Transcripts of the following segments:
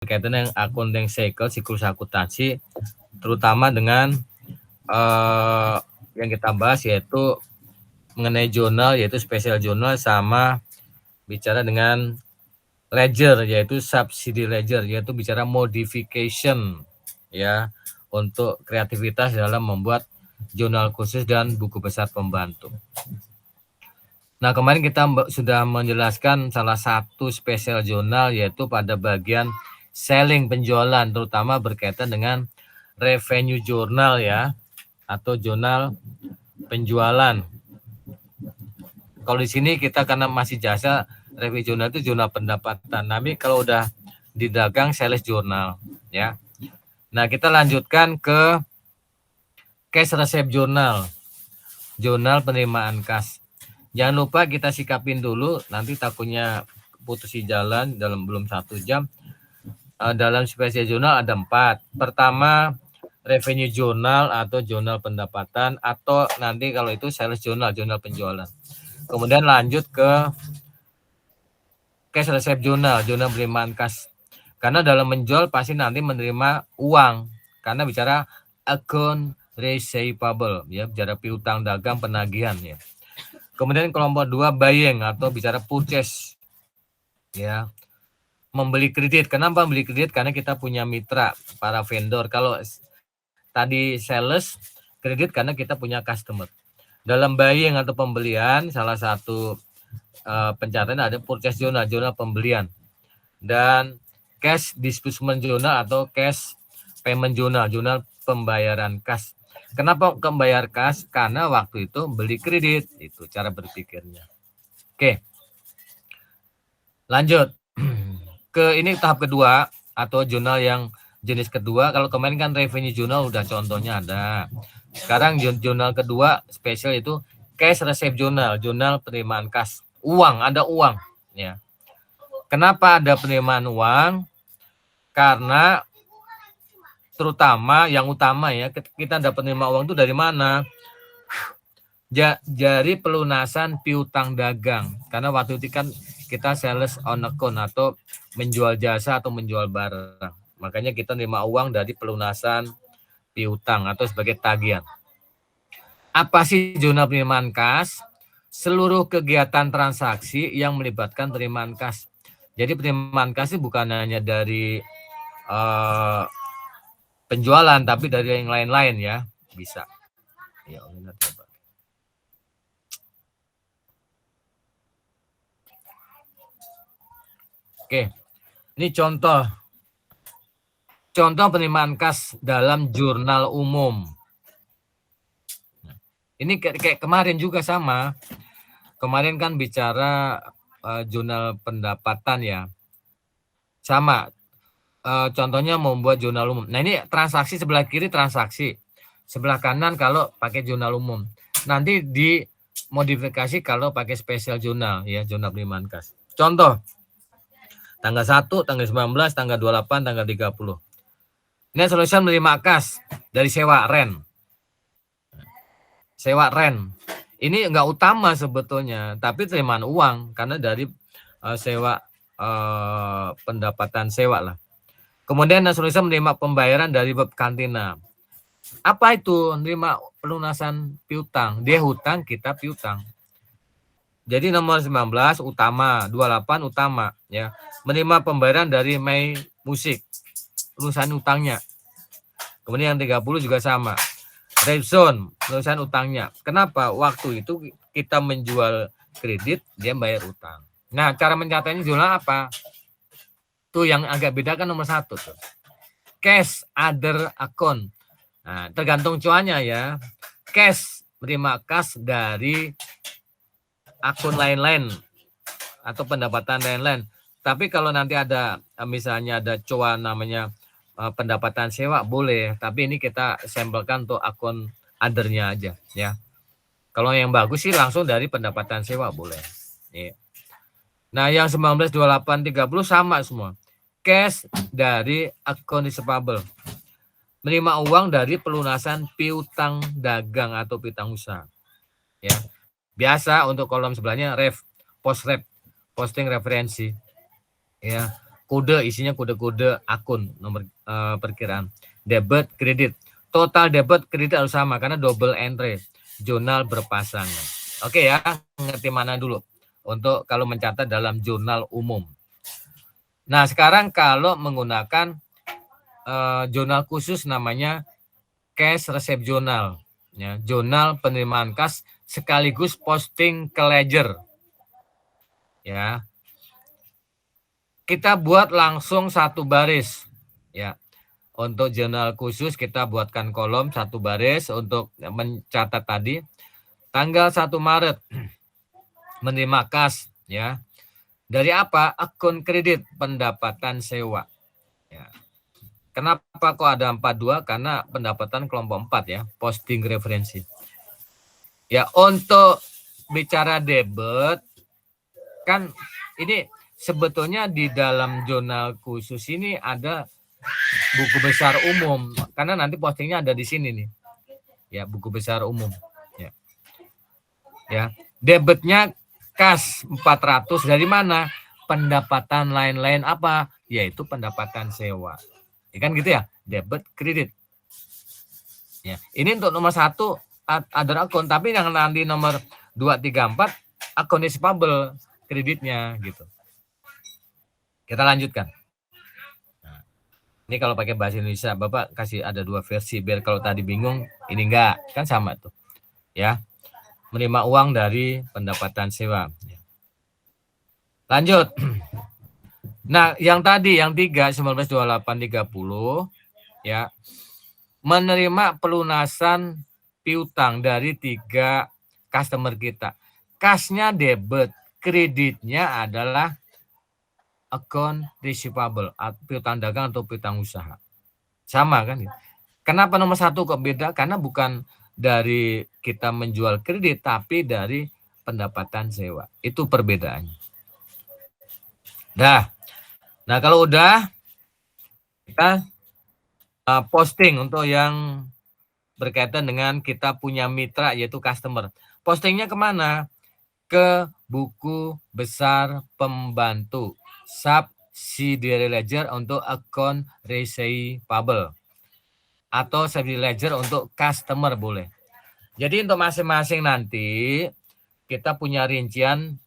berkaitan dengan accounting cycle, siklus akuntansi, terutama dengan yang kita bahas yaitu mengenai jurnal, yaitu special journal, sama bicara dengan ledger, yaitu subsidy ledger, yaitu bicara modification ya untuk kreativitas dalam membuat jurnal khusus dan buku besar pembantu. Nah, kemarin kita sudah menjelaskan salah satu special journal, yaitu pada bagian selling, penjualan, terutama berkaitan dengan revenue journal ya, atau jurnal penjualan. Kalau di sini kita karena masih jasa, revenue journal itu jurnal pendapatan. Tapi kalau udah di dagang, sales journal ya. Nah, kita lanjutkan ke cash receipt journal, jurnal penerimaan kas. Jangan lupa kita sikapin dulu, nanti takutnya putus di jalan dalam belum 1 jam. Dalam spesial jurnal ada 4. Pertama, revenue journal atau jurnal pendapatan, atau nanti kalau itu sales journal, jurnal penjualan. Kemudian lanjut ke cash receipt journal, jurnal penerimaan kas. Karena dalam menjual pasti nanti menerima uang, karena bicara account receivable ya, bicara piutang dagang penagihan ya. Kemudian kelompok 2 buying atau bicara purchase ya, membeli kredit. Kenapa membeli kredit? Karena kita punya mitra para vendor. Kalau tadi sales, kredit karena kita punya customer. Dalam buying atau pembelian, salah satu pencatatan ada purchase journal, jurnal pembelian, dan cash disbursement journal atau cash payment journal, jurnal pembayaran kas. Kenapa membayar kas? Karena waktu itu beli kredit, itu cara berpikirnya. Oke, lanjut ke ini tahap kedua atau jurnal yang jenis kedua. Kalau kemarin kan revenue journal udah contohnya ada. Sekarang jurnal kedua spesial itu cash receipt journal, jurnal penerimaan kas. Uang, ada uang ya. Kenapa ada penerimaan uang? Karena terutama yang utama ya, kita dapat menerima uang itu dari mana? Dari pelunasan piutang dagang. Karena waktu itu kan kita sales on account atau menjual jasa atau menjual barang. Makanya kita menerima uang dari pelunasan piutang atau sebagai tagihan. Apa sih jurnal penerimaan kas? Seluruh kegiatan transaksi yang melibatkan penerimaan kas. Jadi penerimaan kas itu bukan hanya dari penjualan, tapi dari yang lain-lain ya, bisa. Ya, oke, ini contoh penerimaan kas dalam jurnal umum. Ini kayak kemarin juga sama. Kemarin kan bicara jurnal pendapatan ya, sama. Contohnya membuat jurnal umum. Nah, ini transaksi sebelah kiri transaksi, sebelah kanan kalau pakai jurnal umum. Nanti dimodifikasi kalau pakai special jurnal ya, jurnal penerimaan kas. Contoh, tanggal 1, tanggal 19, tanggal 28, tanggal 30. Ini solusi menerima kas dari sewa rent. Sewa rent. Ini enggak utama sebetulnya, tapi penerimaan uang karena dari sewa pendapatan sewa lah. Kemudian solusi menerima pembayaran dari kantina. Apa itu? Menerima pelunasan piutang. Dia hutang, kita piutang. Jadi nomor 19 utama, 28 utama ya. Menerima pembayaran dari Mei Musik, pelunasan utangnya. Kemudian yang 30 juga sama. Repson, pelunasan utangnya. Kenapa? Waktu itu kita menjual kredit, dia bayar utang. Nah, cara mencatatnya jurnal apa? Tuh yang agak beda kan nomor 1 tuh. Cash other account. Nah, tergantung cuannya ya. Cash, menerima kas dari akun lain-lain atau pendapatan lain-lain. Tapi kalau nanti ada misalnya ada cuan namanya pendapatan sewa boleh, tapi ini kita sampelkan untuk akun other-nya aja ya. Kalau yang bagus sih langsung dari pendapatan sewa boleh. Ya. Nah, yang 19, 28, 30 sama semua. Cash dari akun receivable. Menerima uang dari pelunasan piutang dagang atau piutang usaha. Ya. Biasa untuk kolom sebelahnya ref, post ref, posting referensi. Ya. kode, isinya kode-kode akun, nomor perkiraan. Debit, kredit. Total debit, kredit harus sama karena double entry. Jurnal berpasangan. Oke ya, ngerti mana dulu untuk kalau mencatat dalam jurnal umum. Nah, sekarang kalau menggunakan jurnal khusus namanya cash receipt journal, ya, jurnal penerimaan kas sekaligus posting ke ledger. Ya. Kita buat langsung satu baris, ya. Untuk jurnal khusus kita buatkan kolom satu baris untuk mencatat tadi. Tanggal 1 Maret menerima kas, ya. Dari apa? Akun kredit pendapatan sewa. Ya. Kenapa kok ada 42? Karena pendapatan kelompok 4 ya, posting referensi. Ya, untuk bicara debit kan ini sebetulnya di dalam jurnal khusus ini ada buku besar umum karena nanti postingnya ada di sini nih. Ya, buku besar umum. Ya. Ya, debitnya kas 400 dari mana? Pendapatan lain-lain apa? Yaitu pendapatan sewa. Ya kan gitu ya, debit kredit. Ya, ini untuk nomor 1 other account, tapi yang nanti nomor 2, 3, 4 akun receivable kreditnya gitu. Kita lanjutkan. Nah, ini kalau pakai bahasa Indonesia, Bapak kasih ada 2 versi biar kalau tadi bingung, ini enggak, kan sama tuh. Ya. Menerima uang dari pendapatan sewa. Lanjut. Nah, yang tadi yang 3 1928 30 ya. Menerima pelunasan piutang dari 3 customer kita. Kasnya debit, kreditnya adalah account receivable, piutang dagang atau piutang usaha. Sama kan? Kenapa nomor 1 kok beda? Karena bukan dari kita menjual kredit, tapi dari pendapatan sewa. Itu perbedaannya. Nah, kalau udah, kita posting untuk yang berkaitan dengan kita punya mitra, yaitu customer. Postingnya kemana? Ke buku besar pembantu. Subsidiary ledger untuk account receivable. Atau subsidiary ledger untuk customer boleh. Jadi untuk masing-masing nanti kita punya rincian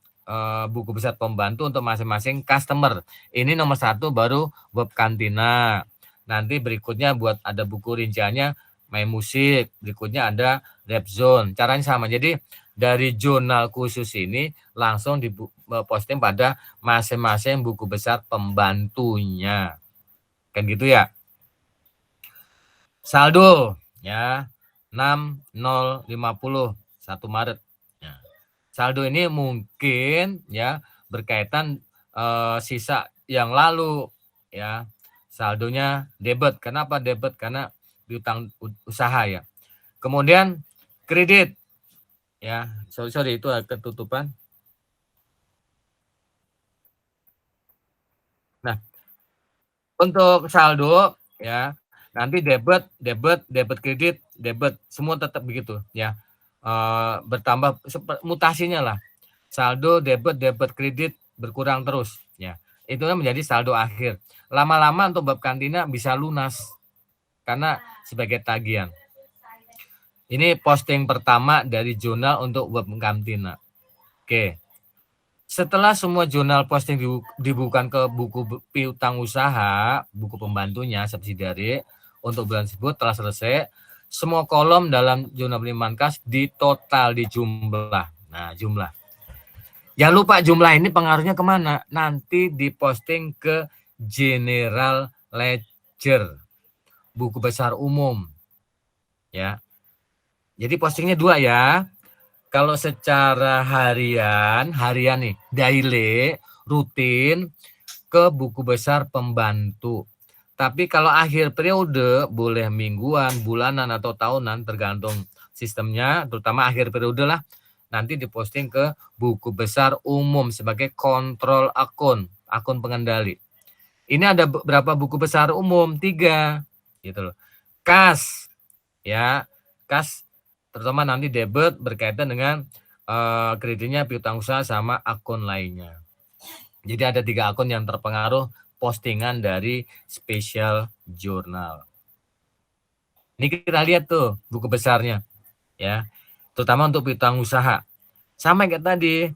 buku besar pembantu untuk masing-masing customer. Ini nomor 1 baru web kantina. Nanti berikutnya buat ada buku rinciannya main musik. Berikutnya ada rap zone. Caranya sama. Jadi dari jurnal khusus ini langsung diposting pada masing-masing buku besar pembantunya. Kan gitu ya. Saldo ya 6050 1 Maret. Ya. Saldo ini mungkin ya berkaitan sisa yang lalu ya. Saldonya debit. Kenapa debit? Karena piutang usaha ya. Kemudian kredit ya. Sorry itu ketutupan. Nah, untuk saldo ya nanti debit kredit, debit semua tetap begitu ya. Bertambah mutasinya lah. Saldo debit kredit berkurang terus ya. Itu menjadi saldo akhir. Lama-lama untuk bab kantina bisa lunas karena sebagai tagihan. Ini posting pertama dari jurnal untuk web kantina. Oke. Setelah semua jurnal posting dibukukan ke buku piutang usaha, buku pembantunya subsidiary untuk bulan tersebut telah selesai, semua kolom dalam jurnal penerimaan kas ditotal, dijumlah. Nah, jumlah. Jangan lupa jumlah ini pengaruhnya kemana? Nanti diposting ke general ledger, buku besar umum. Ya. Jadi postingnya 2 ya. Kalau secara harian nih, daily, rutin ke buku besar pembantu. Tapi kalau akhir periode boleh mingguan, bulanan atau tahunan tergantung sistemnya, terutama akhir periode lah. Nanti diposting ke buku besar umum sebagai kontrol akun pengendali. Ini ada berapa buku besar umum? 3 gitu loh. Kas ya, kas terutama nanti debit berkaitan dengan kreditnya piutang usaha sama akun lainnya. Jadi ada 3 akun yang terpengaruh postingan dari special journal. Ini kita lihat tuh buku besarnya, ya, terutama untuk piutang usaha. Sama kayak tadi,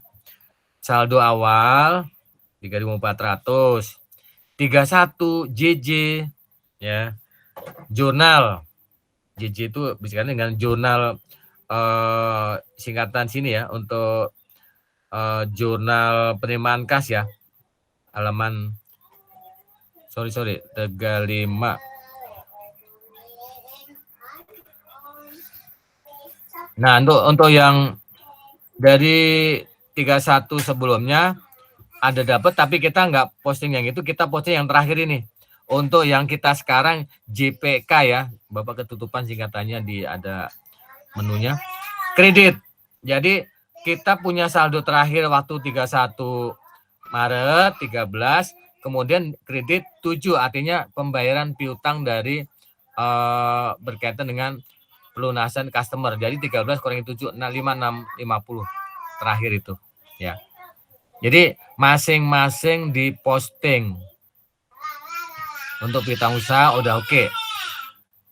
saldo awal 3.400, 31 JJ, ya, jurnal. JJ itu bisa dengan jurnal singkatan sini ya, untuk jurnal penerimaan kas ya, halaman 35. Nah, untuk yang dari 31 sebelumnya ada dapat, tapi kita nggak posting yang itu, kita posting yang terakhir ini. Untuk yang kita sekarang JPK ya, Bapak ketutupan singkatannya di ada menunya. Kredit. Jadi kita punya saldo terakhir waktu 31 Maret 13, kemudian kredit 7, artinya pembayaran piutang dari berkaitan dengan pelunasan customer. Jadi 13 kurangi 7, 5650 terakhir itu, ya. Jadi masing-masing diposting. Untuk piutang usaha udah oke.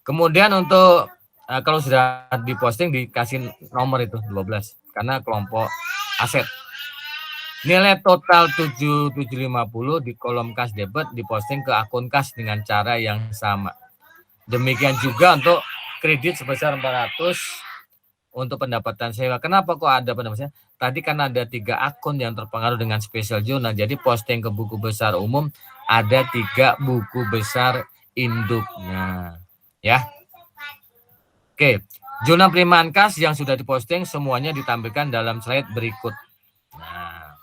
Kemudian untuk kalau sudah diposting dikasih nomor itu 12 karena kelompok aset. Nilai total 7750 di kolom kas debit diposting ke akun kas dengan cara yang sama. Demikian juga untuk kredit sebesar 400 untuk pendapatan sewa. Kenapa kok ada pendapatan? Tadi kan ada 3 akun yang terpengaruh dengan special journal. Jadi posting ke buku besar umum ada 3 buku besar induknya. Ya. Oke, jurnal penerimaan kas yang sudah diposting semuanya ditampilkan dalam slide berikut. Nah,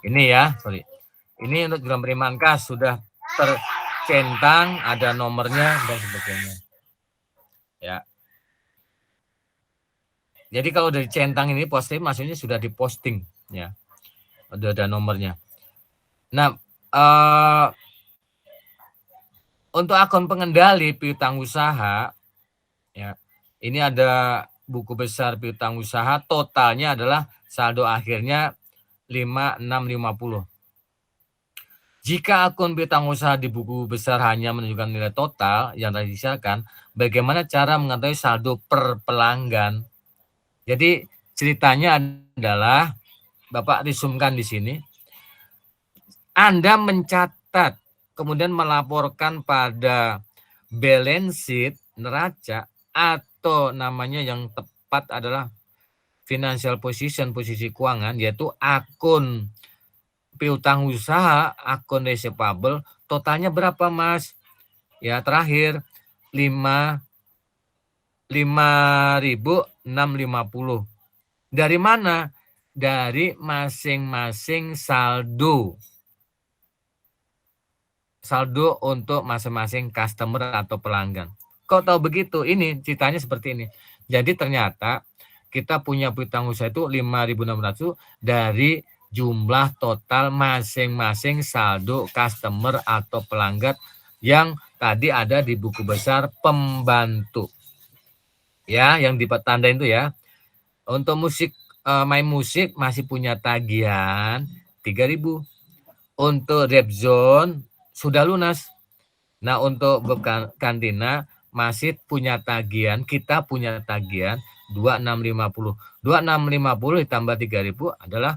ini ya, ini untuk jurnal penerimaan kas sudah tercentang, ada nomornya dan sebagainya. Ya. Jadi kalau dari centang ini posting, maksudnya sudah diposting, ya, udah ada nomornya. Nah, untuk akun pengendali piutang usaha, ya, ini ada buku besar piutang usaha, totalnya adalah saldo akhirnya 5650. Jika akun piutang usaha di buku besar hanya menunjukkan nilai total yang tadi disiapkan, bagaimana cara mengetahui saldo per pelanggan? Jadi ceritanya adalah Bapak risumkan di sini. Anda mencatat kemudian melaporkan pada balance sheet neraca atau namanya yang tepat adalah financial position, posisi keuangan, yaitu akun piutang usaha, akun receivable, totalnya berapa Mas? Ya, terakhir 5.650. Dari mana? Dari masing-masing saldo. Saldo untuk masing-masing customer atau pelanggan. Kok tahu begitu? Ini ceritanya seperti ini. Jadi ternyata kita punya piutang usaha itu 5.600 dari jumlah total masing-masing saldo customer atau pelanggan yang tadi ada di buku besar pembantu. Ya, yang ditandain itu ya. Untuk musik, main musik masih punya tagihan 3.000. Untuk Rap Zone sudah lunas. Nah, untuk kantina masih punya tagihan, kita punya tagihan 2650. 2650 ditambah 3.000 adalah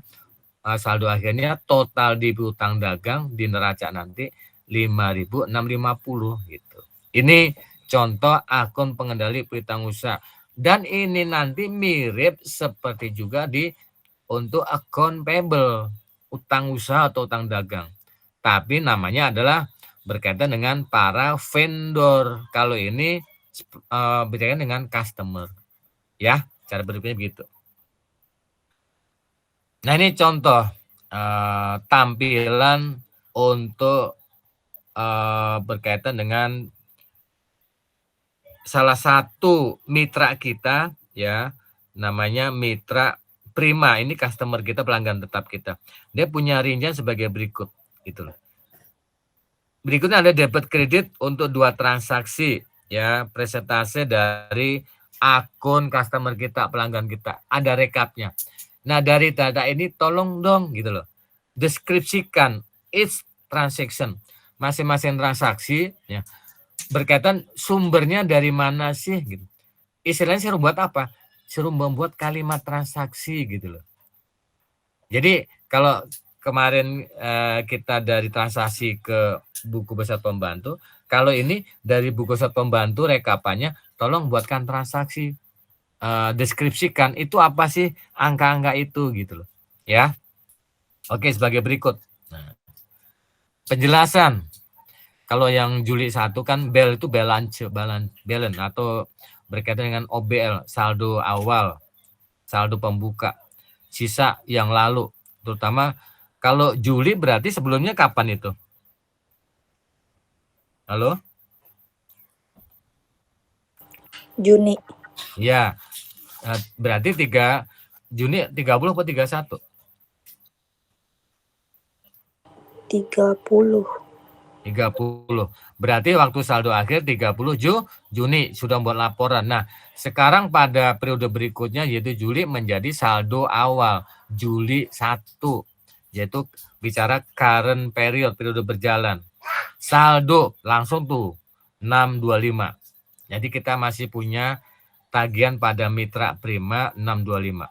saldo akhirnya total di piutang dagang di neraca nanti 5.650 gitu. Ini contoh akun pengendali piutang usaha. Dan ini nanti mirip seperti juga untuk akun payable, utang usaha atau utang dagang. Tapi namanya adalah berkaitan dengan para vendor. Kalau ini berkaitan dengan customer. Ya, cara berpikirnya begitu. Nah, ini contoh tampilan untuk berkaitan dengan salah satu mitra kita, ya, namanya Mitra Prima. Ini customer kita, pelanggan tetap kita. Dia punya rincian sebagai berikut, gitu loh. Berikutnya ada debit kredit untuk 2 transaksi, ya, presentase dari akun customer kita, pelanggan kita. Ada rekapnya. Nah, dari data ini tolong dong, gitu loh, deskripsikan each transaction. Masing-masing transaksi ya berkaitan sumbernya dari mana sih gitu. Istilahnya suruh buat apa? Suruh membuat kalimat transaksi gitu loh. Jadi kalau kemarin kita dari transaksi ke buku besar pembantu, kalau ini dari buku besar pembantu rekapannya, tolong buatkan transaksi, deskripsikan itu apa sih angka-angka itu gitu loh, ya. Oke, sebagai berikut. Nah, penjelasan. Kalau yang Juli 1 kan BEL itu balance atau berkaitan dengan OBL, saldo awal, saldo pembuka, sisa yang lalu. Terutama kalau Juli berarti sebelumnya kapan itu? Halo? Juni. Ya, berarti Juni 30 atau 31? 30. 30. Berarti waktu saldo akhir 30 Juni sudah buat laporan. Nah, sekarang pada periode berikutnya yaitu Juli menjadi saldo awal Juli 1, yaitu bicara current period, periode berjalan. Saldo langsung tuh 625. Jadi kita masih punya tagihan pada mitra prima 625.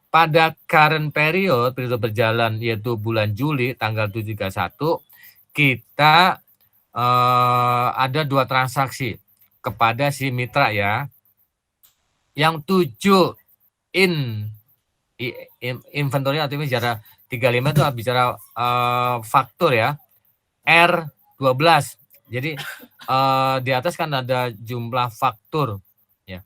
Pada current period, periode berjalan yaitu bulan Juli tanggal 731, kita ada 2 transaksi kepada si mitra ya. Yang 7 inventory atau bicara 35 itu bicara faktur ya. R12. Jadi di atas kan ada jumlah faktur ya.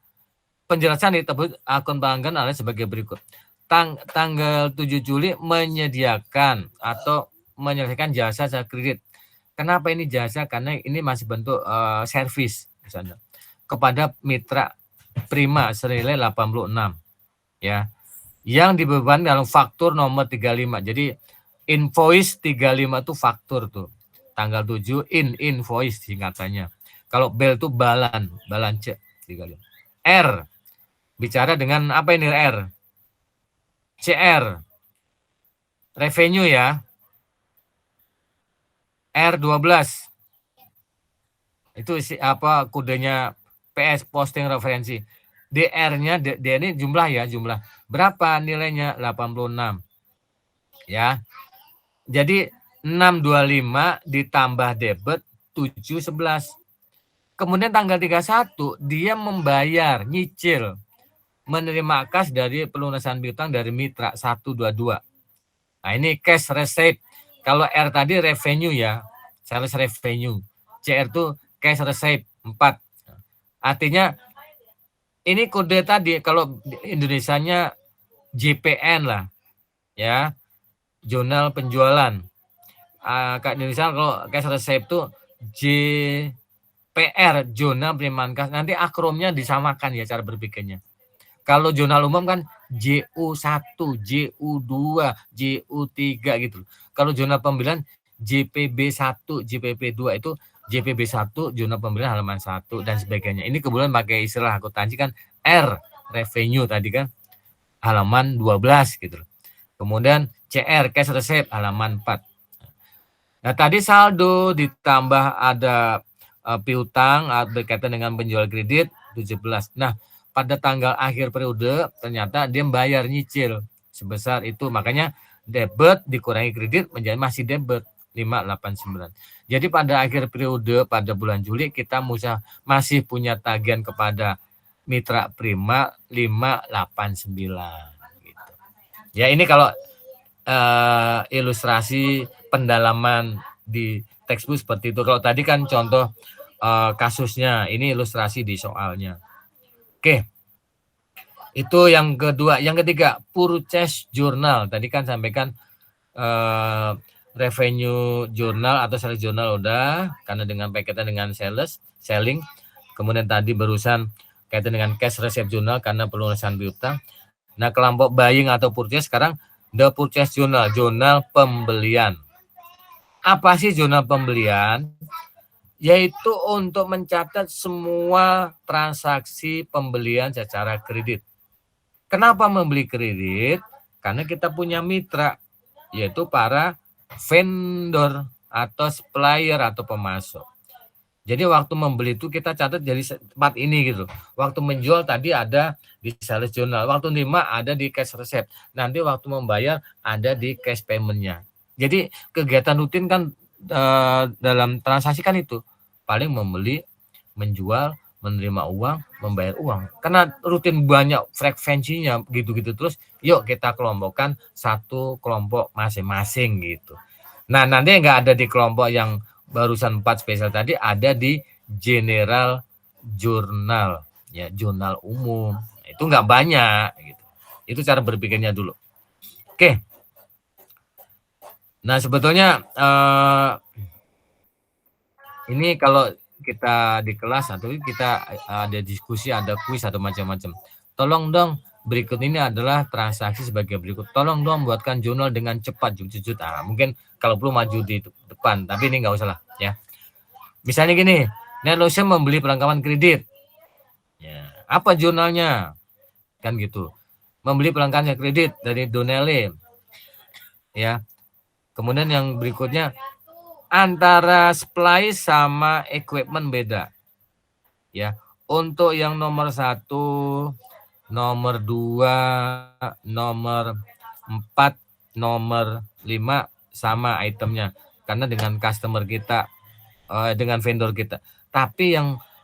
Penjelasan di akun pelanggan adalah sebagai berikut. Tanggal 7 Juli menyediakan atau menyelesaikan jasa kredit. Kenapa ini jasa? Karena ini masih bentuk servis misalnya kepada mitra prima senilai 86 ya. Yang dibebankan dalam faktur nomor 35. Jadi invoice 35 itu faktur tuh. Tanggal 7 invoice singkatannya. Kalau BEL itu balance 35. R bicara dengan apa ini R? CR revenue ya. R12 itu apa kodenya PS posting referensi. DR-nya DR ini jumlah ya, jumlah. Berapa nilainya? 86. Ya. Jadi 625 ditambah debit 711. Kemudian tanggal 31 dia membayar nyicil menerima kas dari pelunasan piutang dari mitra 122. Nah, ini cash receipt. Kalau R tadi revenue ya, sales revenue. CR itu cash receipt 4. Artinya ini kode tadi kalau Indonesianya JPN lah. Ya. Jurnal penjualan. Kak Indonesia kalau cash receipt itu JPR, jurnal penerimaan kas. Nanti akromnya disamakan ya cara berpikirnya. Kalau jurnal umum kan JU1, JU2, JU3 gitu. Kalau jurnal pembelian JPB1, JPB2 itu JPB1 jurnal pembelian halaman 1 dan sebagainya. Ini kebetulan pakai istilah akuntansi kan R revenue tadi kan halaman 12 gitu. Kemudian CR cash receipt halaman 4. Nah, tadi saldo ditambah ada piutang berkaitan dengan penjual kredit 17. Nah, pada tanggal akhir periode ternyata dia membayar nyicil sebesar itu. Makanya debit dikurangi kredit menjadi masih debit 589. Jadi pada akhir periode pada bulan Juli kita masih punya tagihan kepada mitra prima 589 gitu. Ya, ini kalau ilustrasi pendalaman di textbook seperti itu. Kalau tadi kan contoh kasusnya, ini ilustrasi di soalnya. Oke, itu yang kedua. Yang ketiga, purchase journal. Tadi kan sampaikan revenue journal atau sales journal udah, karena dengan kaitan dengan selling. Kemudian tadi barusan kaitan dengan cash receipt journal karena pelunasan piutang. Nah, kelompok buying atau purchase sekarang the purchase journal, jurnal pembelian. Apa sih jurnal pembelian? Yaitu untuk mencatat semua transaksi pembelian secara kredit. Kenapa membeli kredit? Karena kita punya mitra, yaitu para vendor atau supplier atau pemasok. Jadi waktu membeli itu kita catat jadi tempat ini gitu. Waktu menjual tadi ada di sales journal, waktu nerima ada di cash receipt, nanti waktu membayar ada di cash payment-nya. Jadi kegiatan rutin kan dalam transaksi kan itu paling membeli, menjual, menerima uang, membayar uang. Karena rutin banyak frekuensinya gitu-gitu terus, yuk kita kelompokkan satu kelompok masing-masing gitu. Nah, nanti nggak ada di kelompok yang barusan 4 spesial tadi, ada di general jurnal, ya jurnal umum. Itu nggak banyak gitu. Itu cara berpikirnya dulu. Oke. Nah, sebetulnya ini kalau kita di kelas atau kita ada diskusi, ada kuis atau macam-macam. Tolong dong, berikut ini adalah transaksi sebagai berikut. Tolong dong buatkan jurnal dengan cepat, jujur. Mungkin kalau perlu maju di depan, tapi ini nggak usah lah ya. Misalnya gini, Netlotion membeli perlengkapan kredit. Ya, apa jurnalnya? Kan gitu. Membeli perlengkapan kredit dari Donelle. Ya. Kemudian yang berikutnya, antara supply sama equipment beda. Ya. Untuk yang nomor 1, nomor 2, nomor 4, nomor 5 sama itemnya. Karena dengan customer kita, dengan vendor kita. Tapi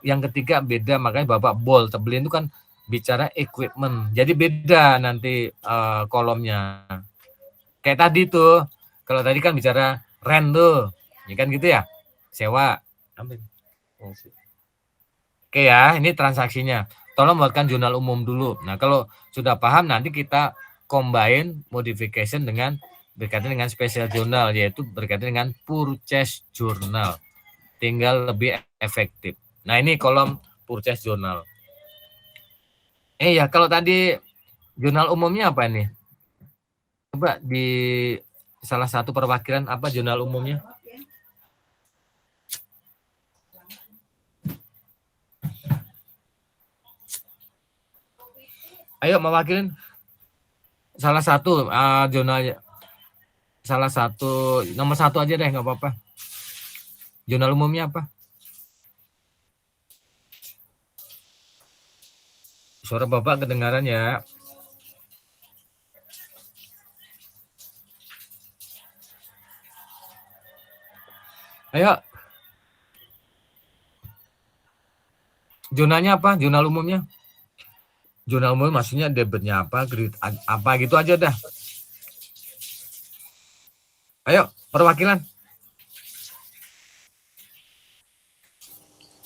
yang ketiga beda, makanya Bapak bold tebelin itu kan bicara equipment. Jadi beda nanti kolomnya. Kayak tadi tuh, kalau tadi kan bicara rent tuh, ya kan gitu ya, sewa. Oke ya, ini transaksinya. Tolong buatkan jurnal umum dulu. Nah, kalau sudah paham nanti kita combine modification dengan berkaitan dengan special journal, yaitu berkaitan dengan purchase journal. Tinggal lebih efektif. Nah, ini kolom purchase journal. Ya, kalau tadi jurnal umumnya apa ini? Coba di salah satu perwakilan apa jurnal umumnya? Ayo mewakilin salah satu jurnalnya. Salah satu, nomor 1 aja deh, nggak apa-apa. Jurnal umumnya apa? Suara Bapak kedengaran ya. Ayo. Jurnalnya apa? Jurnal umumnya? Jurnal umum maksudnya debitnya apa, kredit apa gitu aja dah. Ayo, perwakilan.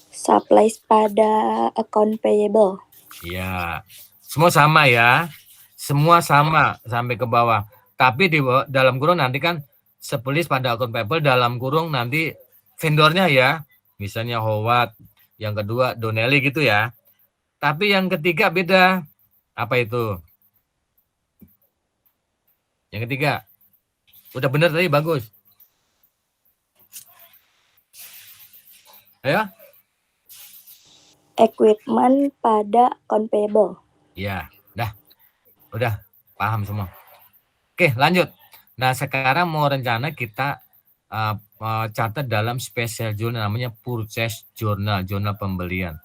Supplies pada account payable. Iya. Semua sama ya. Semua sama sampai ke bawah. Tapi di dalam kurung nanti kan supplies pada account payable, dalam kurung nanti vendornya ya. Misalnya Howard, yang kedua Donelle gitu ya. Tapi yang ketiga beda. Apa itu? Yang ketiga. Udah benar tadi, bagus. Ayo. Equipment pada account payable. Ya, udah paham semua. Oke, lanjut. Nah, sekarang mau rencana kita catat dalam special journal namanya purchase journal, jurnal pembelian.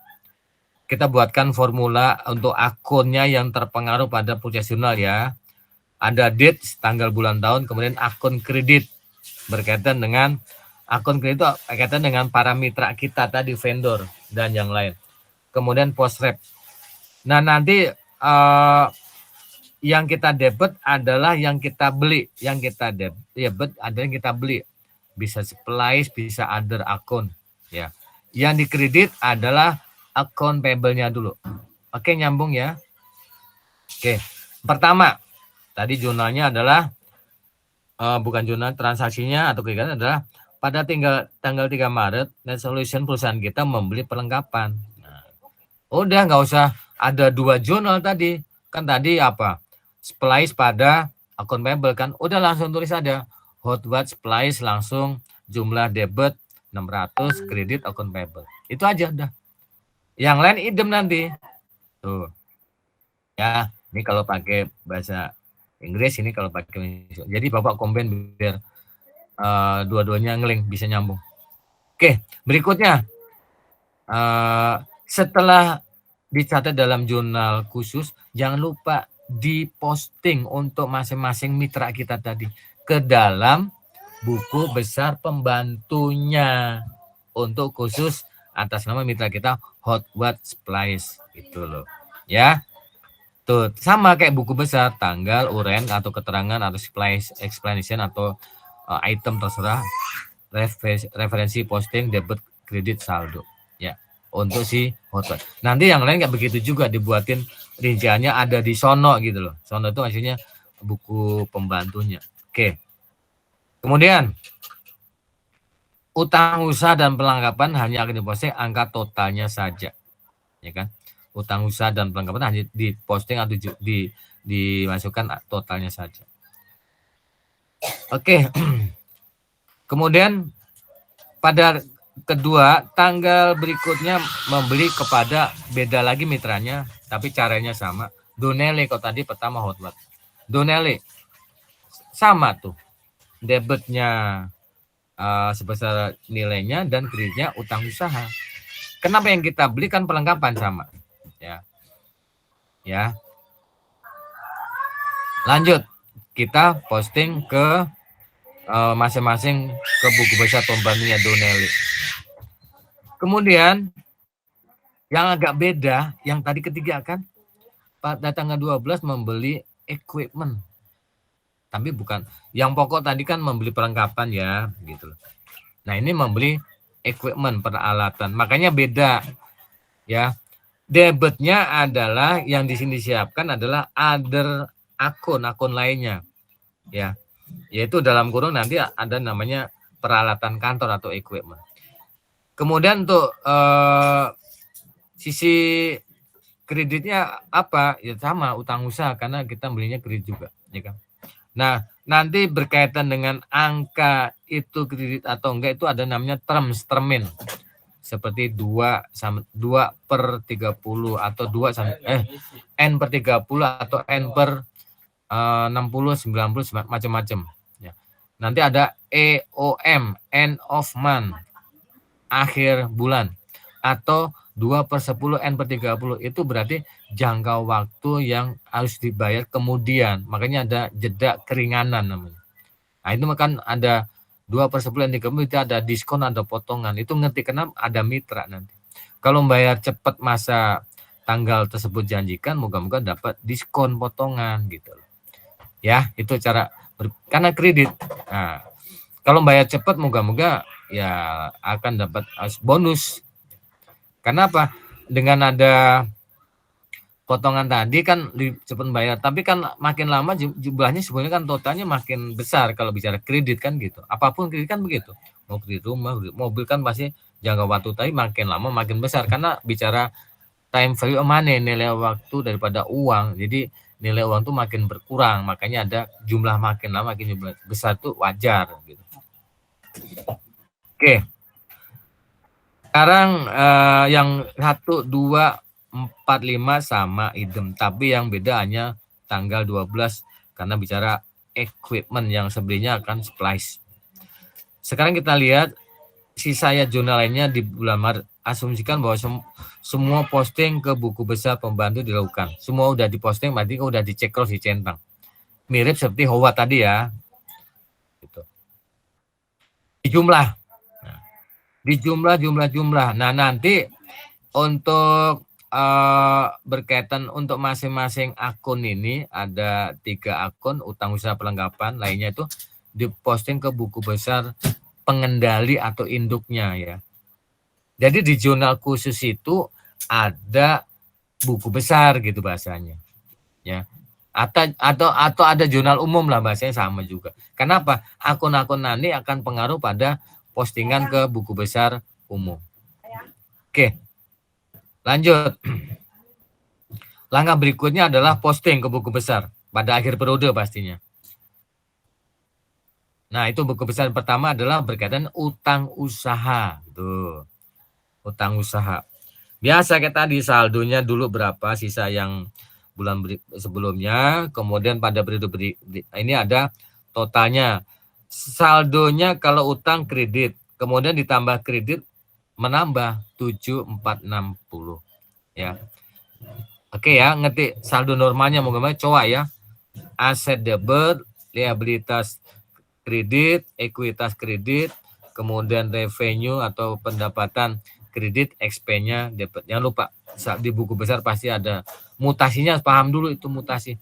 Kita buatkan formula untuk akunnya yang terpengaruh pada purchase journal ya. Ada date, tanggal, bulan, tahun, kemudian akun kredit berkaitan dengan akun kredit itu berkaitan dengan para mitra kita tadi, vendor dan yang lain. Kemudian post rep. Nah, nanti yang kita debit adalah yang kita beli, yang kita debit adalah yang kita beli. Bisa supplies, bisa other akun ya. Yang dikredit adalah akun payable-nya dulu. Oke, nyambung ya. Oke. Pertama, tadi jurnalnya adalah bukan jurnal, transaksinya atau kegiatan adalah pada tanggal 3 Maret Netlotion perusahaan kita membeli perlengkapan. Nah, udah nggak usah ada 2 jurnal tadi. Kan tadi apa? Supplies pada akun payable kan. Udah langsung tulis aja. Hotwatch supplies langsung jumlah debit 600, kredit akun payable. Itu aja udah. Yang lain idem nanti. Tuh. Ya, ini kalau pakai bahasa Inggris, ini kalau pakai. Jadi Bapak combine biar dua-duanya ngelink, bisa nyambung. Oke, berikutnya setelah dicatat dalam jurnal khusus, jangan lupa diposting untuk masing-masing mitra kita tadi ke dalam buku besar pembantunya untuk khusus atas nama mitra kita Hotwatt Splice gitu loh ya. Tuh sama kayak buku besar, tanggal, uren atau keterangan atau splice explanation atau item terserah, referensi posting, debit, kredit, saldo ya untuk si Hotwatt. Nanti yang lain kayak begitu juga, dibuatin rinciannya ada di sono gitu loh. Sono itu maksudnya buku pembantunya. Oke. Kemudian utang usaha dan perlengkapan hanya akan diposting angka totalnya saja, ya kan? Utang usaha dan perlengkapan hanya diposting atau dimasukkan totalnya saja. Oke. Kemudian pada kedua, tanggal berikutnya membeli kepada beda lagi mitranya, tapi caranya sama. Donele kok tadi pertama Hotwatt. Donele sama tuh. Debitnya sebesar nilainya dan kreditnya utang usaha. Kenapa yang kita beli kan perlengkapan sama, ya. Ya. Lanjut, kita posting ke masing-masing ke buku besar pembantunya Donelli. Kemudian yang agak beda, yang tadi ketiga kan, pada tanggal 12 membeli equipment. Tapi bukan, yang pokok tadi kan membeli perlengkapan ya, gitu. Nah ini membeli equipment, peralatan, makanya beda ya. Debitnya adalah yang di sini disiapkan adalah other akun lainnya ya, yaitu dalam kurung nanti ada namanya peralatan kantor atau equipment. Kemudian untuk sisi kreditnya apa ya, sama utang usaha karena kita belinya kredit juga ya kan. Nah nanti berkaitan dengan angka itu kredit atau enggak itu ada namanya termin seperti 2/30 atau 2 N per 30 atau N per 60, 90 macam-macam ya. Nanti ada EOM, end of month, akhir bulan, atau 2/10 N per 30 itu berarti jangka waktu yang harus dibayar kemudian, makanya ada jeda keringanan namanya. Nah itu kan ada 2/10 N 30 itu ada diskon, ada potongan, itu ngerti kenapa ada mitra nanti. Kalau bayar cepat masa tanggal tersebut janjikan, moga-moga dapat diskon potongan gitu. Ya, itu cara karena kredit. Nah, kalau bayar cepat moga-moga ya akan dapat bonus. Kenapa? Dengan ada potongan tadi kan cepat bayar, tapi kan makin lama jumlahnya sebenarnya kan totalnya makin besar kalau bicara kredit kan gitu. Apapun kredit kan begitu. Mau kredit rumah, kredit mobil kan pasti jangka waktu tadi makin lama makin besar karena bicara time value of money, nilai waktu daripada uang. Jadi nilai uang tuh makin berkurang, makanya ada jumlah makin lama makin jumlah besar tuh wajar gitu. Oke. Sekarang yang 1, 2, 4, 5 sama idem, tapi yang beda hanya tanggal 12 karena bicara equipment yang sebelumnya akan splice. Sekarang kita lihat sisa jurnal lainnya di bulan Maret. Asumsikan bahwa semua posting ke buku besar pembantu dilakukan. Semua udah diposting, berarti udah dicek cross, dicentang. Mirip seperti Hotwatt tadi ya. Gitu. Di jumlah. Nah, di jumlah. Nah nanti untuk berkaitan untuk masing-masing akun ini ada 3 akun utang usaha perlengkapan, lainnya itu diposting ke buku besar pengendali atau induknya ya. Jadi di jurnal khusus itu ada buku besar gitu bahasanya, ya. Atau ada jurnal umum lah bahasanya sama juga. Kenapa? Akun-akun nanti akan pengaruh pada postingan ke buku besar umum. Oke, lanjut. Langkah berikutnya adalah posting ke buku besar pada akhir periode pastinya. Nah itu buku besar pertama adalah berkaitan utang usaha, gitu. Utang usaha. Biasa kayak tadi saldonya dulu berapa, sisa yang bulan sebelumnya, kemudian pada periode ini ada totalnya saldonya kalau utang kredit, kemudian ditambah kredit menambah 7460 ya. Oke ya, ngerti saldo normalnya mau gimana coba ya. Aset debit, liabilitas kredit, ekuitas kredit, kemudian revenue atau pendapatan kredit, expense-nya debit. Jangan lupa di buku besar pasti ada mutasinya, paham dulu itu mutasi.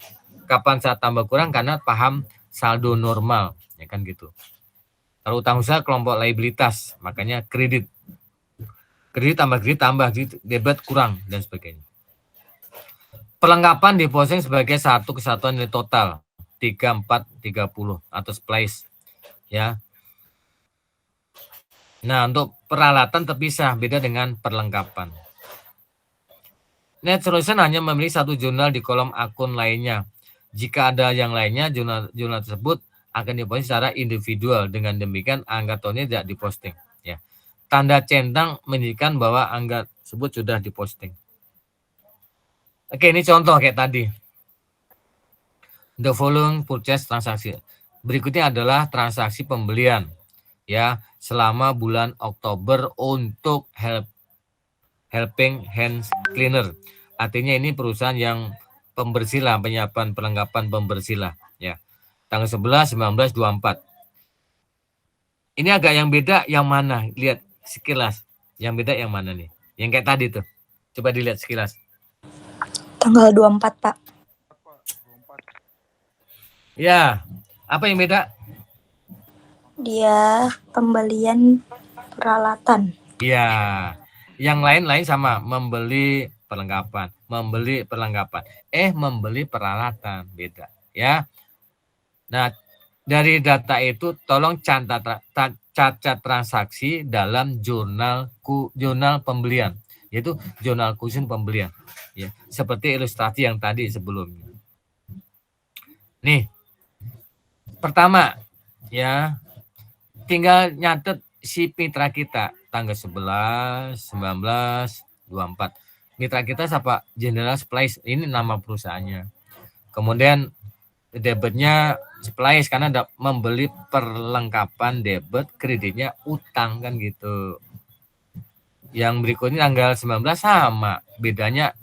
Kapan saat tambah kurang karena paham saldo normal, ya kan gitu. Kalau utang usaha kelompok liabilitas, makanya kredit. Kredit tambah debit kurang dan sebagainya. Perlengkapan diposting sebagai satu kesatuan nilai total 3430 atau splice ya. Nah, untuk peralatan terpisah beda dengan perlengkapan. Net Solution hanya memilih satu jurnal di kolom akun lainnya. Jika ada yang lainnya, jurnal tersebut akan diposting secara individual. Dengan demikian, angka tahunnya tidak diposting. Ya. Tanda centang menunjukkan bahwa angka tersebut sudah diposting. Oke, ini contoh kayak tadi. The following purchase transaksi. Berikutnya adalah transaksi pembelian ya selama bulan Oktober untuk Helping Hands Cleaner. Artinya ini perusahaan yang pembersih lah, penyiapan perlengkapan pembersih lah ya. Tanggal 11, 19, 24. Ini agak yang beda yang mana? Lihat sekilas. Yang beda yang mana nih? Yang kayak tadi tuh. Coba dilihat sekilas. Tanggal 24, Pak. Ya, apa yang beda? Dia pembelian peralatan. Ya, yang lain-lain sama, membeli perlengkapan, membeli peralatan, beda ya. Nah, dari data itu tolong cacat transaksi dalam jurnal pembelian, yaitu jurnal khusus pembelian ya, seperti ilustrasi yang tadi sebelumnya. Nih, pertama ya, tinggal nyatet si mitra kita tanggal 11, 19, 24. Mitra kita siapa? General Supplies, ini nama perusahaannya. Kemudian debitnya Supplies karena membeli perlengkapan debit, kreditnya utang kan gitu. Yang berikutnya tanggal 19 sama, bedanya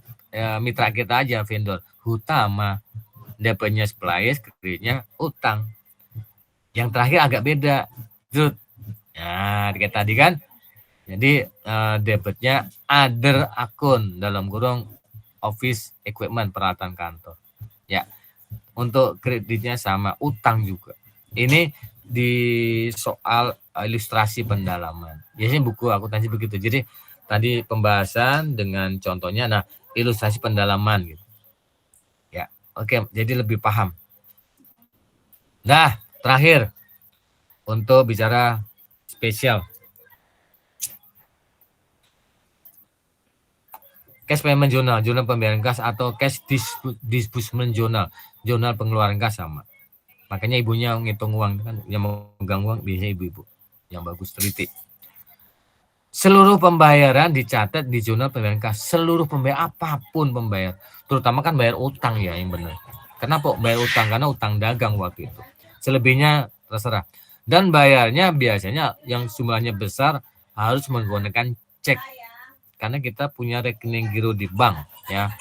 mitra kita aja vendor, Hutama. Debitnya Supplies, kreditnya utang. Yang terakhir agak beda. Nah, kayak tadi kan. Jadi debitnya other akun dalam kurung office equipment, peralatan kantor. Ya. Untuk kreditnya sama, utang juga. Ini di soal ilustrasi pendalaman. Biasanya buku akuntansi begitu. Jadi tadi pembahasan dengan contohnya, nah ilustrasi pendalaman gitu. Ya, oke. Jadi lebih paham. Nah, terakhir untuk bicara spesial. Cash payment journal, jurnal pembayaran kas atau cash disbursement journal, jurnal pengeluaran kas sama. Makanya ibunya ngitung uang kan, yang megang uang biasanya ibu-ibu yang bagus teliti. Seluruh pembayaran dicatat di jurnal pembayaran kas, seluruh pembayar apapun pembayar, terutama kan bayar utang ya yang benar. Kenapa bayar utang? Karena utang dagang waktu itu. Selebihnya terserah. Dan bayarnya biasanya yang jumlahnya besar harus menggunakan cek. Karena kita punya rekening giro di bank ya.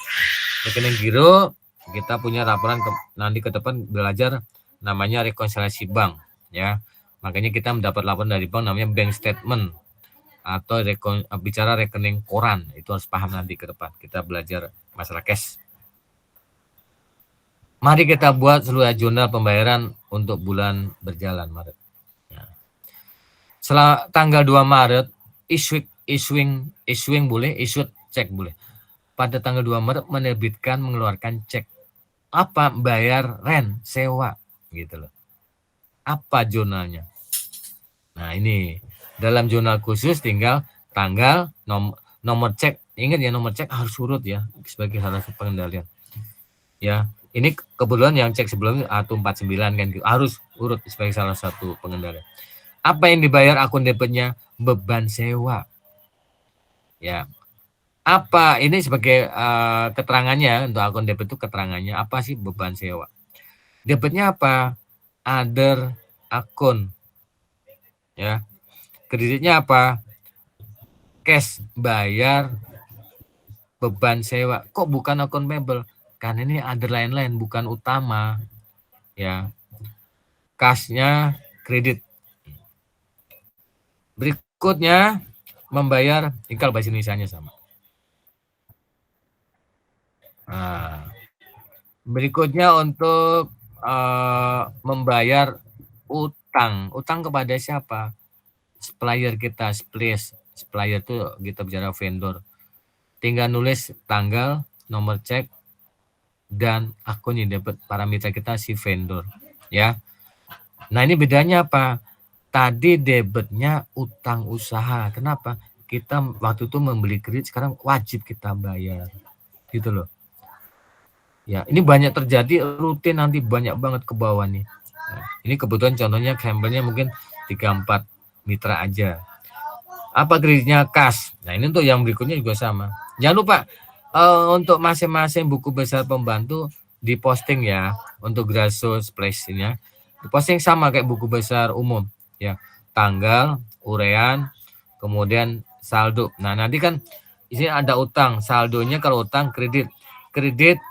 Rekening giro kita punya laporan nanti ke depan belajar namanya rekonsiliasi bank ya. Makanya kita mendapat laporan dari bank namanya bank statement atau bicara rekening koran, itu harus paham nanti ke depan. Kita belajar masalah cash. Mari kita buat seluruh jurnal pembayaran untuk bulan berjalan Maret. Ya. Setelah tanggal 2 Maret issuing boleh, issued cek boleh. Pada tanggal 2 Maret menerbitkan mengeluarkan cek. Apa? Bayar rent, sewa gitu loh. Apa jurnalnya? Nah, ini dalam jurnal khusus tinggal tanggal, nomor cek. Ingat ya, nomor cek harus urut ya sebagai salah satu pengendalian. Ya, ini kebetulan yang cek sebelumnya atau 49 kan harus urut sebagai salah satu pengendalian. Apa yang dibayar akun debitnya? Beban sewa. Ya, apa ini sebagai keterangannya untuk akun debit itu keterangannya apa sih beban sewa? Debitnya apa? Other akun ya. Kreditnya apa? Cash, bayar beban sewa. Kok bukan akun payable? Karena ini ada lain-lain, bukan utama, ya. Cashnya kredit. Berikutnya membayar, tinggal bahasa Indonesianya sama. Nah, berikutnya untuk membayar utang. Utang kepada siapa? Supplier kita, supplier itu kita bicara vendor. Tinggal nulis tanggal, nomor cek, dan akun yang dapat para mitra kita si vendor, ya. Nah, ini bedanya apa? Tadi debitnya utang usaha. Kenapa? Kita waktu itu membeli kredit, sekarang wajib kita bayar. Gitu loh. Ya, ini banyak terjadi rutin, nanti banyak banget ke bawah nih. Nah, ini kebetulan contohnya sampelnya mungkin 3-4 mitra aja. Apa kreditnya? Kas. Nah, ini untuk yang berikutnya juga sama. Jangan lupa untuk masing-masing buku besar pembantu diposting ya, untuk Grasso Splash-nya. Diposting sama kayak buku besar umum ya. Tanggal, urean, kemudian saldo. Nah, nanti kan di sini ada utang, saldonya kalau utang kredit,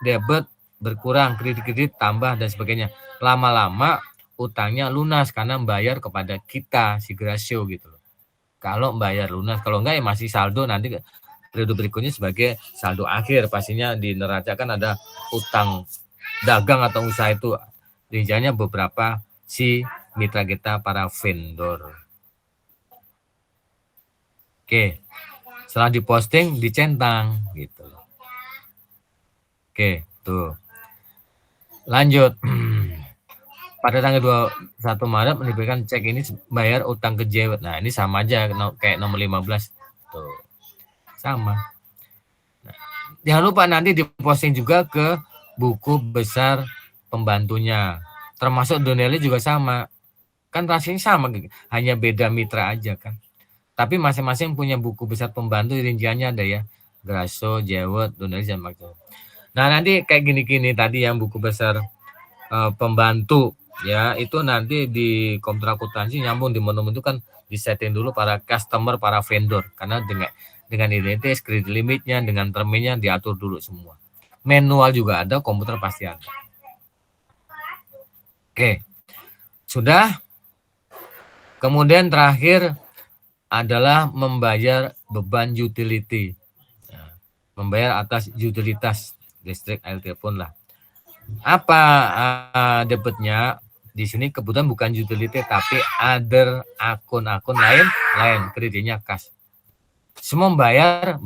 debit berkurang, kredit tambah dan sebagainya. Lama-lama utangnya lunas karena membayar kepada kita si Grasso gitu loh. Kalau bayar lunas, kalau enggak ya masih saldo, nanti periode berikutnya sebagai saldo akhir. Pastinya di neraca kan ada utang dagang atau usaha itu rinciannya beberapa si mitra kita para vendor. Oke, setelah diposting dicentang gitu. Oke, tuh. Lanjut. Pada tanggal 21 Maret diberikan cek ini bayar utang ke Jewet. Nah, ini sama aja kayak nomor 15. Tuh. Sama. Nah, jangan lupa nanti diposting juga ke buku besar pembantunya. Termasuk Donelli juga sama. Kan rasanya sama, hanya beda mitra aja kan. Tapi masing-masing punya buku besar pembantu, rinciannya ada ya. Grasso, Jewet, Donelli, dan macam. Nah, nanti kayak gini-gini tadi yang buku besar pembantu ya, itu nanti di kontrak akuntansi nyambung di menu itu kan disetting dulu para customer, para vendor, karena dengan identitas, kredit limitnya, dengan terminnya diatur dulu semua. Manual juga ada, komputer pasti ada. Oke, sudah. Kemudian terakhir adalah membayar beban utility, membayar atas utilitas listrik, air, telepon lah. Apa debitnya? Di sini kebetulan bukan utility tapi other akun-akun lain kreditnya kas. Semua bayar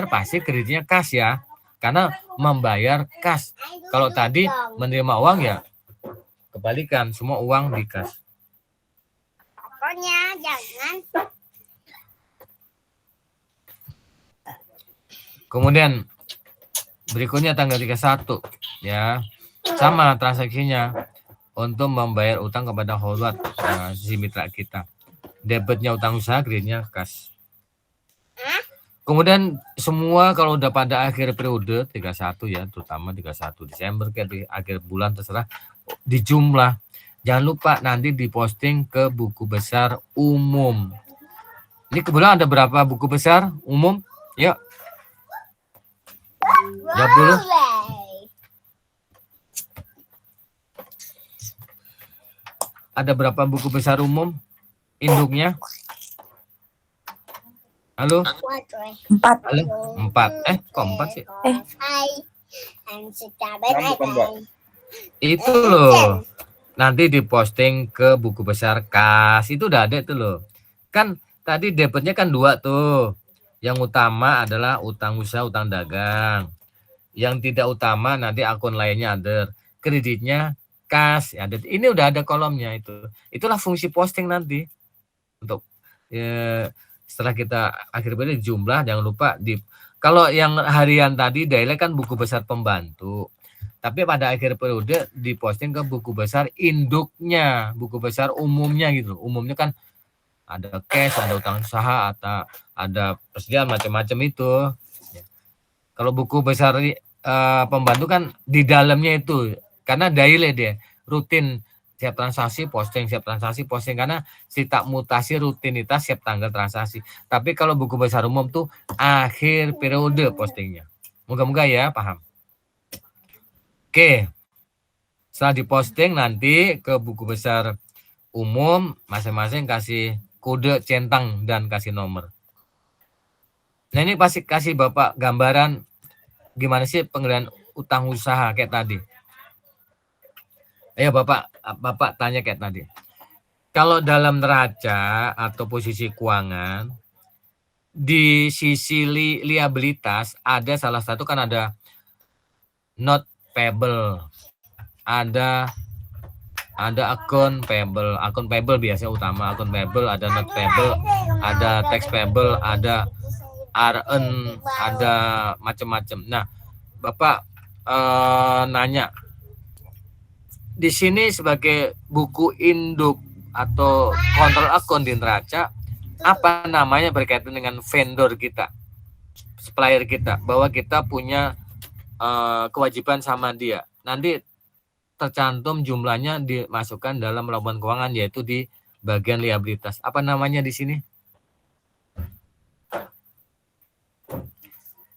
pasti kreditnya kas ya, karena membayar kas. Kalau tadi menerima uang ya kebalikan, semua uang di kas. Pokoknya jangan. Kemudian berikutnya tanggal 31 ya, sama transaksinya untuk membayar utang kepada holwat si mitra kita. Debitnya utang usaha, kreditnya kas. Kemudian semua kalau udah pada akhir periode 31 ya, terutama 31 Desember kayak di akhir bulan terserah, dijumlah. Jangan lupa nanti diposting ke buku besar umum. Ini kebetulan ada berapa buku besar umum? Yuk. Jawab dulu. Ada berapa buku besar umum induknya? Halo? 4. Halo? 4. Kok 4 sih? Itu loh. Nanti diposting ke buku besar kas. Itu udah ada itu loh. Kan tadi debitnya kan 2 tuh. Yang utama adalah utang usaha, utang dagang. Yang tidak utama nanti akun lainnya ada. Kreditnya kas. Ada. Ini udah ada kolomnya itu. Itulah fungsi posting nanti. Untuk setelah kita akhir periode jumlah, jangan lupa kalau yang harian tadi daily kan buku besar pembantu. Tapi pada akhir periode diposting ke buku besar induknya, buku besar umumnya gitu. Umumnya kan ada cash, ada utang usaha, atau ada persediaan macam-macam itu. Kalau buku besar pembantu kan di dalamnya itu, karena daily dia rutin siap transaksi posting, siap transaksi posting, karena sita mutasi rutinitas siap tanggal transaksi. Tapi kalau buku besar umum tuh akhir periode postingnya. Moga-moga ya paham. Oke, setelah diposting nanti ke buku besar umum masing-masing kasih kode centang dan kasih nomor. Nah ini pasti kasih Bapak gambaran gimana sih pengendalian utang usaha kayak tadi. Ayo Bapak tanya kayak tadi. Kalau dalam neraca atau posisi keuangan, di sisi liabilitas ada salah satu kan ada not payable, ada akun payable biasanya utama, akun payable, ada not payable, ada tax payable, ada RN, ada macam-macam. Nah, Bapak nanya di sini sebagai buku induk atau kontrol akun di neraca, apa namanya berkaitan dengan vendor kita, supplier kita, bahwa kita punya kewajiban sama dia. Nanti tercantum jumlahnya dimasukkan dalam laporan keuangan, yaitu di bagian liabilitas. Apa namanya di sini?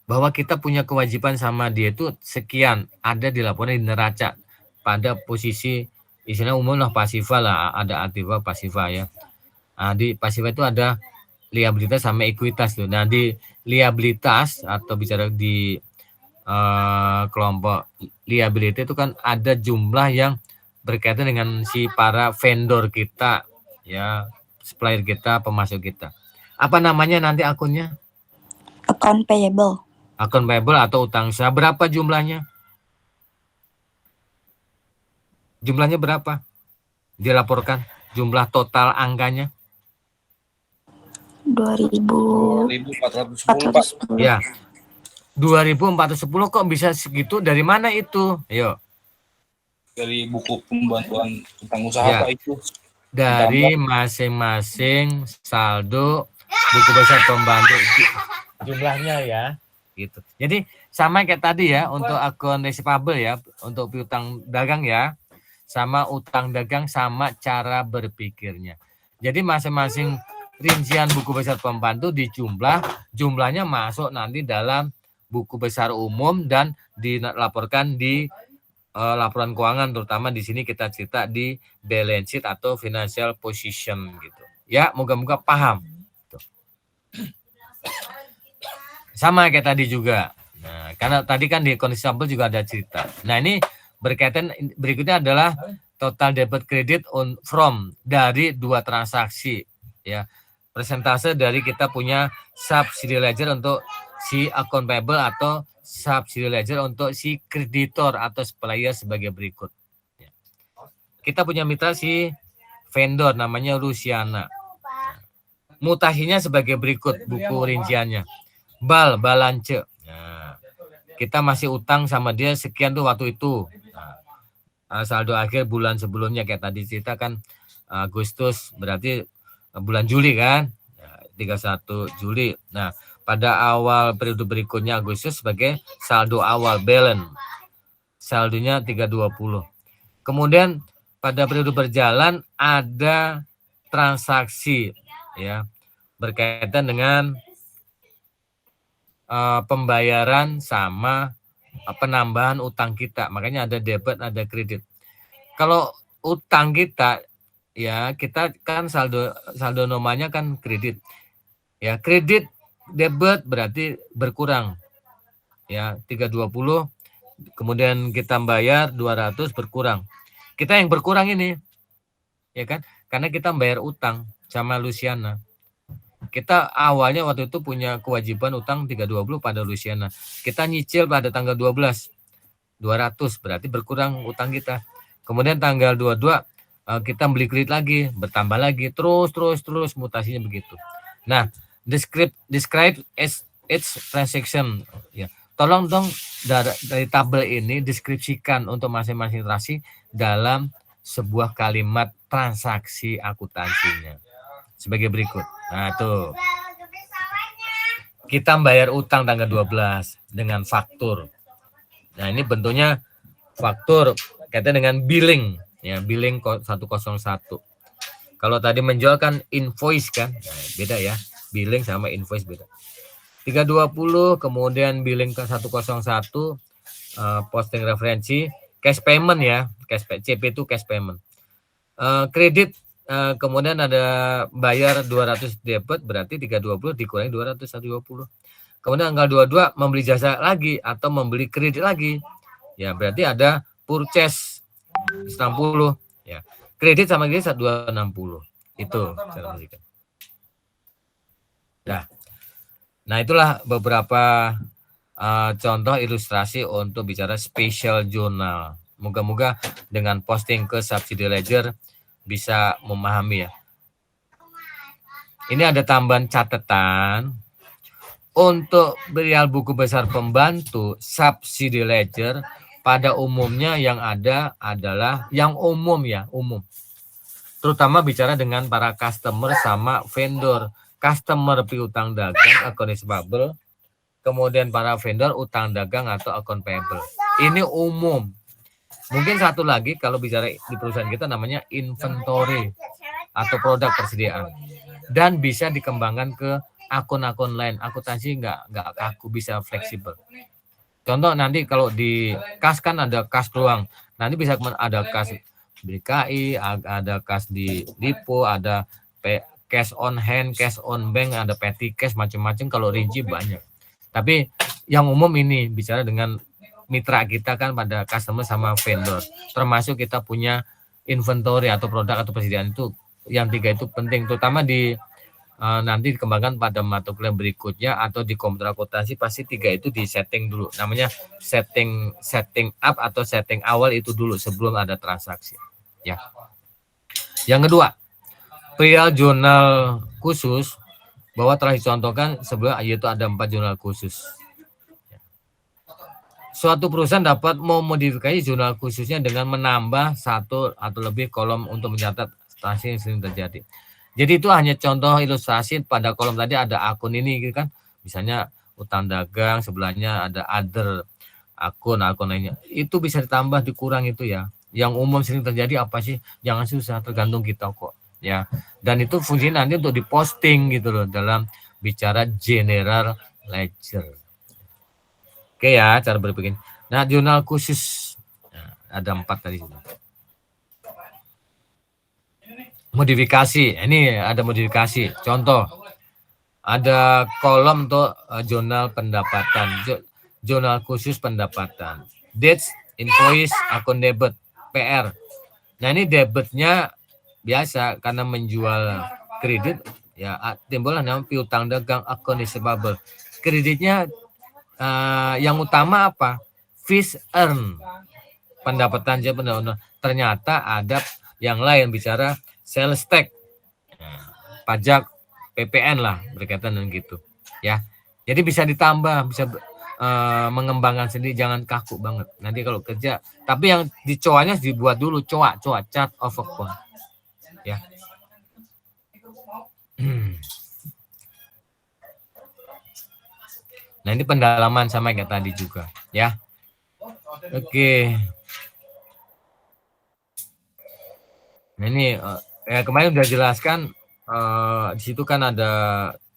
Bahwa kita punya kewajiban sama dia itu sekian, ada di laporan di neraca pada posisi istilah umum lah pasifa lah, ada aktiva pasifa ya. Nah, di pasifa itu ada liabilitas sama ekuitas tuh. Nah, di liabilitas atau bicara di kelompok liability itu kan ada jumlah yang berkaitan dengan si para vendor kita ya, supplier kita, pemasok kita. Apa namanya nanti akunnya? Account payable. Akun payable atau utang usaha. Berapa jumlahnya? Jumlahnya berapa? Dilaporkan jumlah total angkanya? 2.410 Pak. Ya. 2.410 kok bisa segitu, dari mana itu? Ayo. Dari buku pembantuan utang usaha ya. Pak itu. Dari masing-masing saldo buku besar pembantu jumlahnya ya. Gitu. Jadi sama kayak tadi ya untuk akun receivable ya, untuk piutang dagang ya. Sama utang dagang sama cara berpikirnya. Jadi masing-masing rincian buku besar pembantu jumlahnya masuk nanti dalam buku besar umum dan dilaporkan di laporan keuangan, terutama di sini kita cerita di balance sheet atau financial position gitu. Ya, moga-moga paham. Tuh. Sama kayak tadi juga. Nah, karena tadi kan di kondisi sampel juga ada cerita. Nah, ini berkaitan berikutnya adalah total debit kredit from dari dua transaksi ya. Persentase dari kita punya subsidy ledger untuk si account payable atau subsidy ledger untuk si kreditor atau supplier sebagai berikut. Ya. Kita punya mitra si vendor namanya Luciana. Mutasinya sebagai berikut buku rinciannya. Balance. Nah, kita masih utang sama dia sekian tuh waktu itu. Nah, saldo akhir bulan sebelumnya kayak tadi cerita kan Agustus, berarti bulan Juli kan, 31 Juli. Nah, pada awal periode berikutnya Agustus sebagai saldo awal balance. Saldonya 320. Kemudian pada periode berjalan ada transaksi ya berkaitan dengan pembayaran sama penambahan utang kita. Makanya ada debit, ada kredit. Kalau utang kita ya kita kan saldo nomanya kan kredit. Ya, kredit debit berarti berkurang. Ya, 320 kemudian kita bayar 200 berkurang. Kita yang berkurang ini. Ya kan? Karena kita bayar utang sama Luciana. Kita awalnya waktu itu punya kewajiban utang 320 pada Luciana. Kita nyicil pada tanggal 12. 200 berarti berkurang utang kita. Kemudian tanggal 22 kita beli kredit lagi, bertambah lagi, terus mutasinya begitu. Nah, describe as its transaction ya. Tolong dong dari tabel ini deskripsikan untuk masing-masing transaksi dalam sebuah kalimat transaksi akuntansinya. Sebagai berikut. Nah, tuh. Kita bayar utang tanggal 12 dengan faktur. Nah, ini bentuknya faktur kaitan dengan billing Ya, billing 101. Kalau tadi menjual kan invoice kan, nah, beda ya. Billing sama invoice beda. 320, kemudian billing ke 101, posting referensi, cash payment ya, CP itu cash payment. Kredit, kemudian ada bayar 200 debit, berarti 320 dikurangi 200, 120. Kemudian tanggal 22 membeli jasa lagi atau membeli kredit lagi. Ya, berarti ada purchase 160 ya. Kredit sama kredit 260. Itu cara memberikan. Nah, itulah beberapa contoh ilustrasi untuk bicara special journal. Moga-moga dengan posting ke Subsidy Ledger bisa memahami ya. Ini ada tambahan catatan. Untuk berial buku besar pembantu Subsidy Ledger pada umumnya yang ada adalah yang umum ya, umum. Terutama bicara dengan para customer sama vendor. Customer piutang dagang, akun receivable, kemudian para vendor utang dagang atau akun payable. Ini umum. Mungkin satu lagi kalau bicara di perusahaan kita namanya inventory atau produk persediaan. Dan bisa dikembangkan ke akun-akun lain. Akuntansi nggak kaku, bisa fleksibel. Contoh nanti kalau di kas kan ada kas peluang. Nanti bisa ada kas BKI, ada kas di Lipo, ada cash on hand, cash on bank, ada petty cash, macam-macam. Kalau rinci banyak. Tapi yang umum ini bicara dengan mitra kita kan pada customer sama vendor. Termasuk kita punya inventory atau produk atau persediaan itu. Yang 3 itu penting, terutama di nanti dikembangkan pada mata kuliah berikutnya atau di komputer akuntansi pasti 3 itu di setting dulu. Namanya setting up atau setting awal itu dulu sebelum ada transaksi. Ya. Yang kedua, perihal jurnal khusus bahwa telah dicontohkan sebelum yaitu ada 4 jurnal khusus. Suatu perusahaan dapat memodifikasi jurnal khususnya dengan menambah 1 atau lebih kolom untuk mencatat transaksi yang sering terjadi. Jadi itu hanya contoh ilustrasi. Pada kolom tadi ada akun ini gitu kan. Misalnya utang dagang, sebelahnya ada other akun lainnya. Itu bisa ditambah, dikurang itu ya. Yang umum sering terjadi apa sih? Jangan susah, tergantung kita kok. Ya, dan itu fungsinya nanti untuk diposting gitu loh dalam bicara general ledger. Oke ya, cara berpikir. Nah, jurnal khusus ada 4 tadi. Modifikasi, ini ada modifikasi. Contoh, ada kolom untuk jurnal pendapatan, jurnal khusus pendapatan, dates, invoice, akun debit, PR. Nah ini debitnya biasa karena menjual kredit ya timbullah nama piutang dagang, akun receivable. Kreditnya yang utama apa? Fees earn, pendapatan aja benar-benar. Ternyata ada yang lain bicara sales tax, pajak PPN lah berkaitan dengan gitu ya. Jadi bisa ditambah, bisa mengembangkan sendiri, jangan kaku banget. Nanti kalau kerja, tapi yang di coanya dibuat dulu coa chart of account ya. Nah ini pendalaman sama kayak tadi juga ya. Oke. Nah ini ya kemarin udah jelaskan di situ kan ada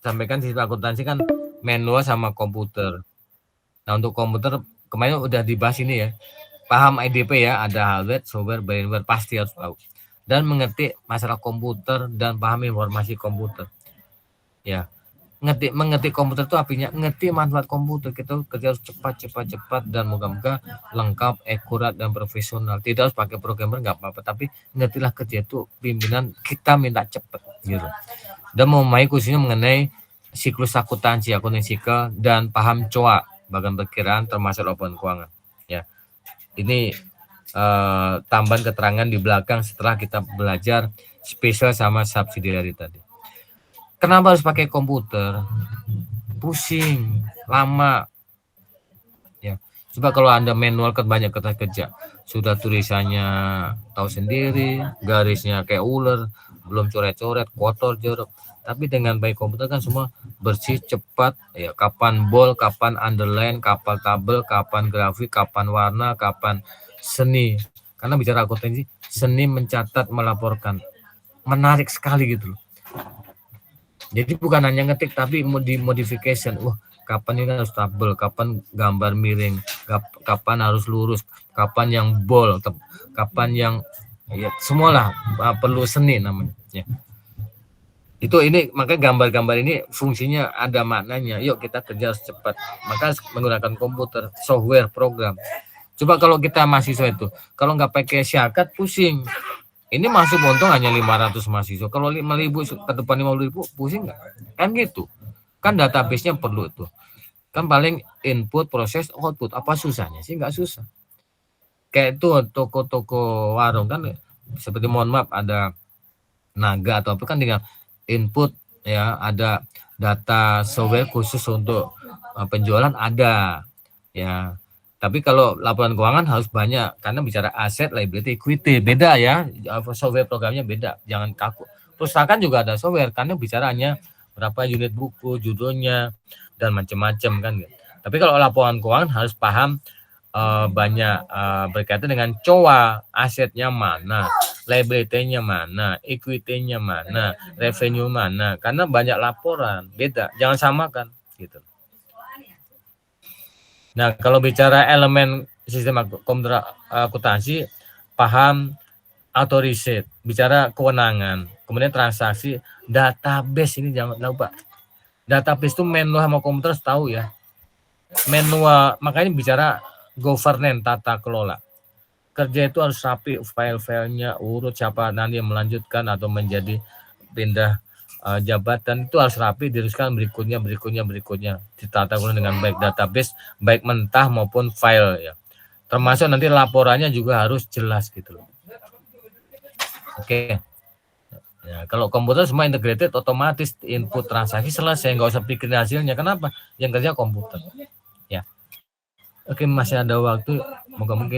sampaikan di situ akuntansi kan manual sama komputer. Nah untuk komputer kemarin udah dibahas ini ya. Paham IDP ya, ada hardware, software, firmware pasti harus tahu. Dan mengerti masalah komputer dan paham informasi komputer. Ya. Mengerti komputer itu artinya ngerti manfaat komputer. Kita kerja harus cepat dan moga-moga lengkap, akurat dan profesional. Tidak harus pakai programmer nggak apa-apa, tapi ngertilah kerja itu pimpinan kita minta cepat gitu. Dan memahami khususnya mengenai siklus akuntansi, sikl dan paham coa, bagian perkiraan termasuk laporan keuangan. Ya. Ini tambahan keterangan di belakang setelah kita belajar spesial sama subsidiary tadi. Kenapa harus pakai komputer? Pusing, lama. Ya, coba kalau Anda manual kan banyak kerja. Sudah tulisannya tahu sendiri, garisnya kayak ular, belum coret-coret, kotor, jorok. Tapi dengan baik komputer kan semua bersih, cepat. Ya, kapan bold, kapan underline, kapan tabel, kapan grafik, kapan warna, kapan seni. Karena bicara akuntansi, seni mencatat, melaporkan. Menarik sekali gitu loh. Jadi bukan hanya ngetik tapi di modification. Kapan ini harus tabel, kapan gambar miring, kapan harus lurus, kapan yang bold, kapan yang ya semualah perlu seni namanya. Ya. Ini makanya gambar-gambar ini fungsinya ada maknanya. Yuk kita kerja cepat. Maka menggunakan komputer, software, program. Coba kalau kita mahasiswa itu, kalau nggak pakai syakat pusing. Ini masuk untung hanya 500 mahasiswa. Kalau 5.000 ke depan 50.000 pusing nggak? Kan gitu. Kan database-nya perlu itu. Kan paling input, proses, output. Apa susahnya sih? Nggak susah. Kayak itu toko-toko warung kan seperti mohon maaf ada naga atau apa kan tinggal input ya, ada data software khusus untuk penjualan ada ya. Tapi kalau laporan keuangan harus banyak karena bicara aset, liability, equity beda ya, software programnya beda, jangan kaku. Perusahaan juga ada software karena bicaranya berapa unit buku, judulnya dan macam-macam kan. Tapi kalau laporan keuangan harus paham banyak berkaitan dengan COA, asetnya mana, liability-nya mana, equity-nya mana, revenue mana, karena banyak laporan, beda, jangan samakan gitu. Nah, kalau bicara elemen sistem komputer akuntansi, paham auto reset, bicara kewenangan, kemudian transaksi, database ini jangan lupa. Database itu manual sama komputer tahu ya. Manual, makanya bicara governance, tata kelola. Kerja itu harus rapi, file-filenya urut, siapa nanti yang melanjutkan atau menjadi pindah jabatan itu harus rapi, diteruskan berikutnya, ditata kelola dengan baik, database baik mentah maupun file ya. Termasuk nanti laporannya juga harus jelas gitu loh. Oke. Ya, kalau komputer semua integrated, otomatis input transaksi selesai, nggak usah pikirin hasilnya. Kenapa? Yang kerja komputer. Ya. Oke, masih ada waktu, moga mungkin